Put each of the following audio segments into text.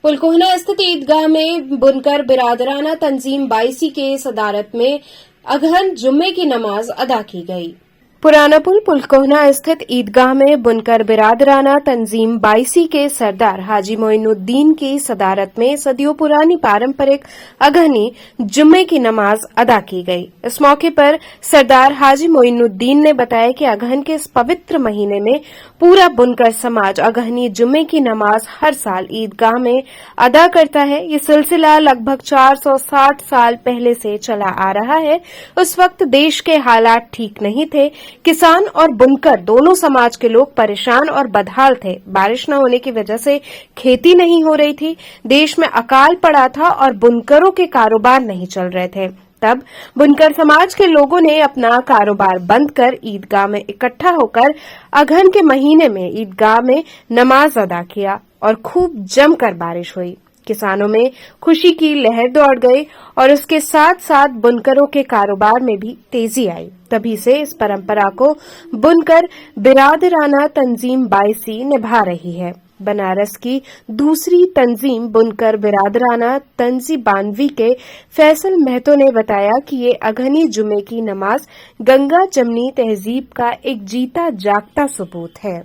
पुलकोहना स्थित ईदगाह में बुनकर बिरादराना तंजीम 22 के सदारत में अगहन जुम्मे की नमाज अदा की गई। पुराना पुलकोहना स्थित ईदगाह में बुनकर बिरादराना तंजीम 22 के सरदार हाजी मोइनुद्दीन की सदारत में सदियों पुरानी पारंपरिक अगहनी जुम्मे की नमाज अदा की गई। इस मौके पर सरदार हाजी मोइनुद्दीन ने बताया कि अगहन के इस पवित्र महीने में पूरा बुनकर समाज अगहनी जुम्मे की नमाज हर साल ईदगाह में अदा करता है। ये सिलसिला लगभग 460 साल पहले से चला आ रहा है। उस वक्त देश के हालात ठीक नहीं थे। किसान और बुनकर दोनों समाज के लोग परेशान और बदहाल थे। बारिश न होने की वजह से खेती नहीं हो रही थी। देश में अकाल पड़ा था और बुनकरों के कारोबार नहीं चल रहे थे। तब बुनकर समाज के लोगों ने अपना कारोबार बंद कर ईदगाह में इकट्ठा होकर अगहन के महीने में ईदगाह में नमाज अदा किया और खूब जमकर बारिश हुई। किसानों में खुशी की लहर दौड़ गई और उसके साथ साथ बुनकरों के कारोबार में भी तेजी आई। तभी से इस परंपरा को बुनकर बिरादराना तंजीम 22 निभा रही है। बनारस की दूसरी तंजीम बुनकर बिरादराना तंजीम 92 के फैसल महतो ने बताया कि ये अगहनी जुमे की नमाज गंगा जमनी तहजीब का एक जीता जागता सबूत है।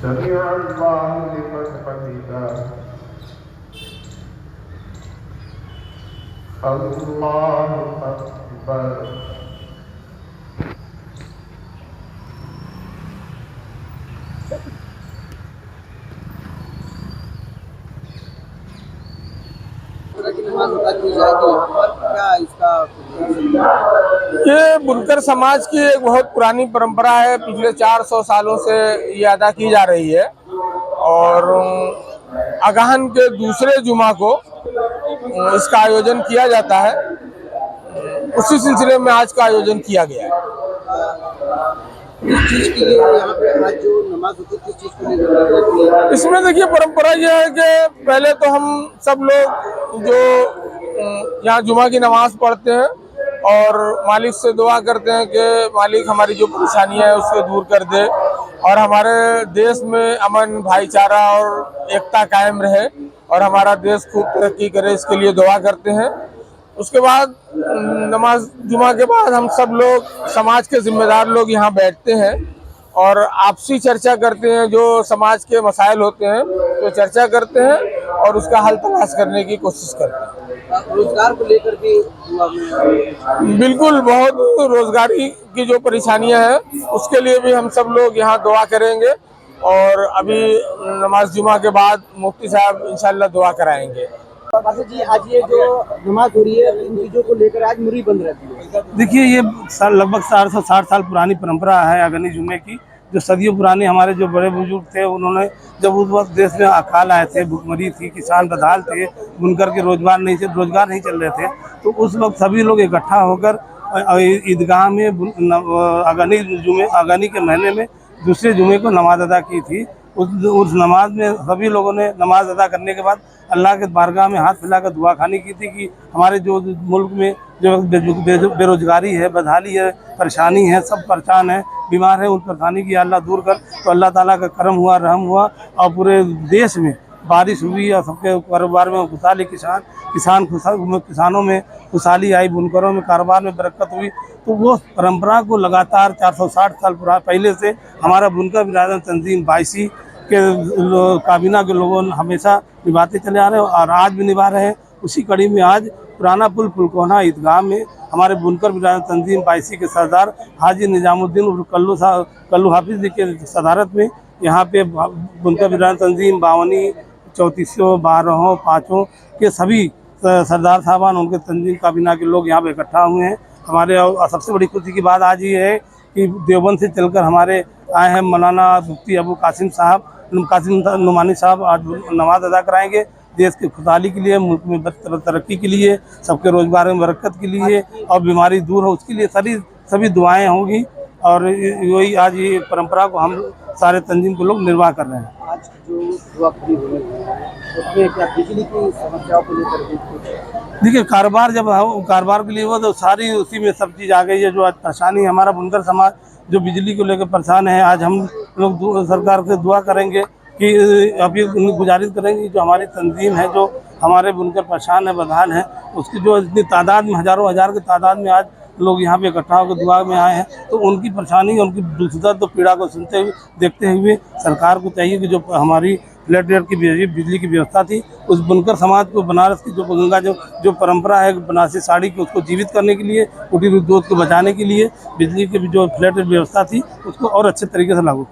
समीअ अल्लाहु लिमन हमिदा अल्लाहु अकबर। ये बुनकर समाज की एक बहुत पुरानी परंपरा है। पिछले 400 सालों से ये अदा की जा रही है और अगहन के दूसरे जुमा को इसका आयोजन किया जाता है। उसी सिलसिले में आज का आयोजन किया गया है। किस चीज के लिए यहाँ पे आज जो नमाज होती है, किस चीज को लेकर? इसमें देखिए परंपरा यह है कि पहले तो हम सब लोग जो यहाँ जुमा की नमाज पढ़ते हैं और मालिक से दुआ करते हैं कि मालिक हमारी जो परेशानियां है उसको दूर कर दे और हमारे देश में अमन भाईचारा और एकता कायम रहे और हमारा देश खूब तरक्की करे, इसके लिए दुआ करते हैं। उसके बाद नमाज जुमा के बाद हम सब लोग समाज के जिम्मेदार लोग यहाँ बैठते हैं और आपसी चर्चा करते हैं। जो समाज के मसाइल होते हैं तो चर्चा करते हैं और उसका हल तलाश करने की कोशिश करते हैं। रोजगार को लेकर भी बिल्कुल, बहुत रोजगारी की जो परेशानियां हैं उसके लिए भी हम सब लोग यहाँ दुआ करेंगे और अभी नमाज जुमा के बाद मुफ्ती साहब इंशाल्लाह दुआ कराएंगे। जी, आज ये जो नमाज हो रही है इन चीजों को लेकर आज मुरी बंद रहती है। देखिए, ये लगभग 460 साल पुरानी परंपरा है अगहनी जुम्मे की, जो सदियों पुराने हमारे जो बड़े बुजुर्ग थे उन्होंने जब उस वक्त देश में अकाल आए थे, भुखमरी थी, किसान बदहाल थे, बुनकर के रोजगार नहीं चल रहे थे, तो उस वक्त सभी लोग इकट्ठा होकर ईदगाह में अगहनी के महीने में दूसरे जुमे को नमाज अदा की थी। उस नमाज में सभी लोगों ने नमाज अदा करने के बाद अल्लाह के बारगाह में हाथ फैलाकर दुआ खानी की थी कि हमारे जो मुल्क में जो बेरोजगारी है, बदहाली है, परेशानी है, सब परेशान है, बीमार है, उन परेशानी की अल्लाह दूर कर। तो अल्लाह ताला का करम हुआ, रहम हुआ और पूरे देश में बारिश हुई और सबके कारोबार में खुशहाली, किसानों में खुशहाली आई, बुनकरों में कारोबार में बरकत हुई। तो वो परंपरा को लगातार 460 साल पहले से हमारा बुनकर बिरादर तंजीम बाईसी के काबीना के लोगों ने हमेशा निभाते चले आ रहे हैं और आज भी निभा रहे हैं। उसी कड़ी में आज पुराना पुल पुलकोहना ईदगाह में हमारे बुनकर बिरादर तंजीम बाईसी के सरदार हाजी निजामुद्दीन और कल्लू हाफिज जी के सदारत में यहाँ पे बुनकर बिरादर तंजीम 52, 34, 12, 5 के सभी सरदार साहबान, उनके तंजीम काबीना के लोग यहाँ पे इकट्ठा हुए हैं। हमारे और सबसे बड़ी खुशी की बात आज ये है कि देवबंद से चलकर हमारे आए हैं मौलाना मुफ्ती अबू कासिम नुमानी साहब आज नमाज अदा कराएंगे देश की खुशहाली के लिए, मुल्क में तरक्की के लिए, सबके रोजगार में बरकत के लिए और बीमारी दूर हो उसके लिए सभी दुआएं होंगी। और वही आज ये परंपरा को हम सारे तंजीम के लोग निर्वाह कर रहे हैं। आज जो दुआ पूरी होने उसमें क्या बिजली की समस्याओं को लेकर देखिए, कारोबार के लिए वो तो सारी उसी में सब चीज़ आ गई है। जो आज परेशानी है, हमारा बुनकर समाज जो बिजली को लेकर परेशान है, आज हम लोग सरकार से दुआ करेंगे कि अभी गुजारिश करेंगे कि जो हमारी तंजीम है, जो हमारे बुनकर परेशान है, बदहाल है, उसकी जो इतनी तादाद में हज़ारों हज़ार की तादाद में आज लोग यहाँ पे इकट्ठा होकर दुआ में आए हैं, तो उनकी परेशानी, उनकी दुर्दशा पीड़ा को सुनते हुए देखते हुए सरकार को चाहिए कि जो हमारी फ्लैट रेट की बिजली की व्यवस्था थी, उस बुनकर समाज को बनारस की जो गंगा जो परंपरा है बनारसी साड़ी की, उसको जीवित करने के लिए, कुटीर उद्योग को बचाने के लिए बिजली की जो फ्लैट रेट व्यवस्था थी उसको और अच्छे तरीके से लागू